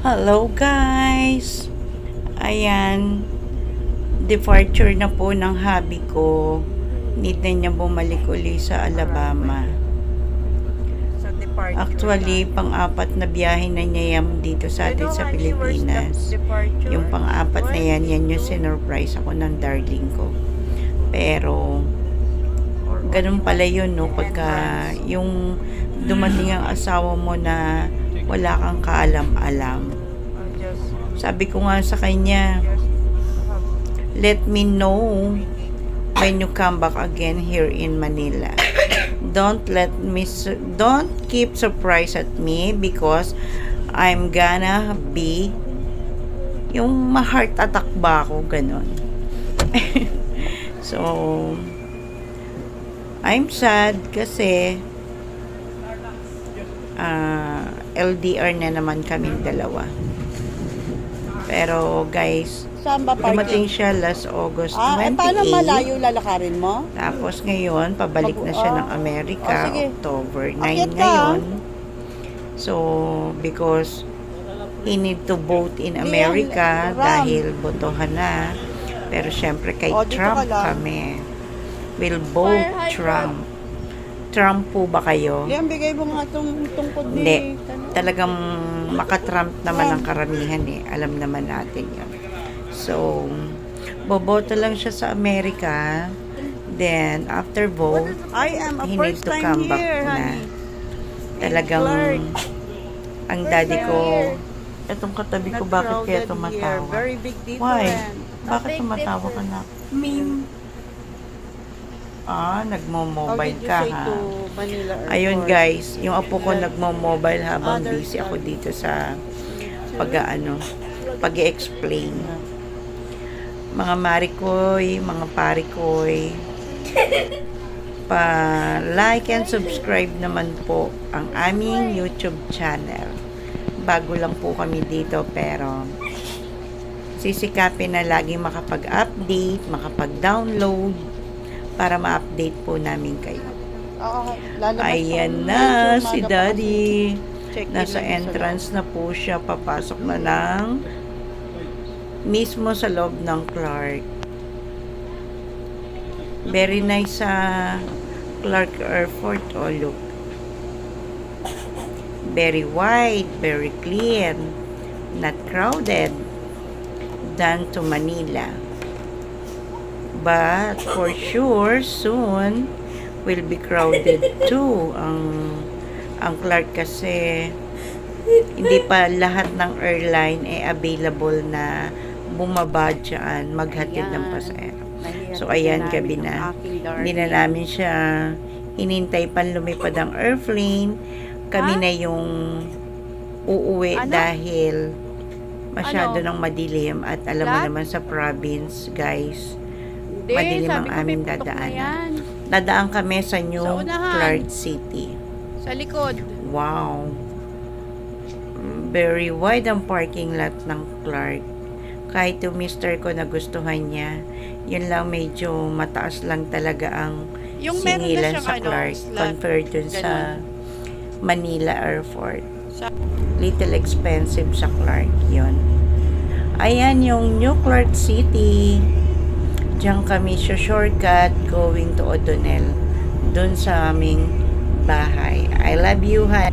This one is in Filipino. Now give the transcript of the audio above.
Hello guys! Ayan, departure na po ng hubby ko. Need na niya bumalik uli sa Alabama. Actually, pang-apat na biyahe na niya yan dito sa atin sa Pilipinas. Yung pang-apat na yan yung sinurprise ako ng darling ko. Pero, ganun pala yun, no? Pagka yung dumating ang asawa mo na wala kang kaalam-alam. Sabi ko nga sa kanya, let me know when you come back again here in Manila. Don't keep surprise at me because I'm gonna be yung ma-heart attack ba ako, ganun. So, I'm sad kasi LDR na naman kaming dalawa. Pero guys, dumating siya last August 28. Paano malayo lalakarin mo? Tapos ngayon, pabalik na siya ng Amerika, October 9 Akit ka. ngayon. So, because he need to vote in America dahil botohan na. Pero syempre kay Trump kami. We'll vote Trump. Trump po ba kayo? Liam, bigay mo nga itong tungkod ni... Hindi. Talagang maka-Trump naman ang karamihan eh. Alam naman natin yun. So, boboto lang siya sa Amerika. Then, after vote, he need to come back na. Talagang, ang daddy ko, etong katabi ko, bakit kaya tumatawa? Why? Bakit tumatawa ka na? Meme. Nagmo-mobile ka ha. Ayun guys, yung apo ko nagmo-mobile habang busy ako dito sa pag-i-explain. Mga marikoy, mga parikoy, pa-like and subscribe naman po ang aming YouTube channel. Bago lang po kami dito pero sisikapin na lagi makapag-update, makapag-download para ma-update po namin kayo. Ayan na si Daddy. Nasa entrance na po siya. Papasok na ng mismo sa loob ng Clark. Very nice sa Clark Airport. Oh, look. Very wide, very clean. Not crowded than to Manila. But for sure, soon will be crowded too. Ang Clark kasi hindi pa lahat ng airline available na bumaba dyan, maghatid ng pasahero. So, ayan, gabi na. Hindi na namin siya hinintay pa lumipad ang airplane. Kami na yung uuwi dahil masyado nang madilim at alam mo naman sa province, guys, madilim ang aming dadaanan. Dadaan kami sa New Clark City. Sa likod. Wow. Very wide ang parking lot ng Clark. Kahit yung mister ko nagustuhan niya, yun lang medyo mataas lang talaga ang singilan sa Clark compared dun sa Manila Airport. Little expensive sa Clark yun. Ayan yung New Clark City. Diyan kami shortcut going to O'Donnell. Doon sa aming bahay. I love you, ha.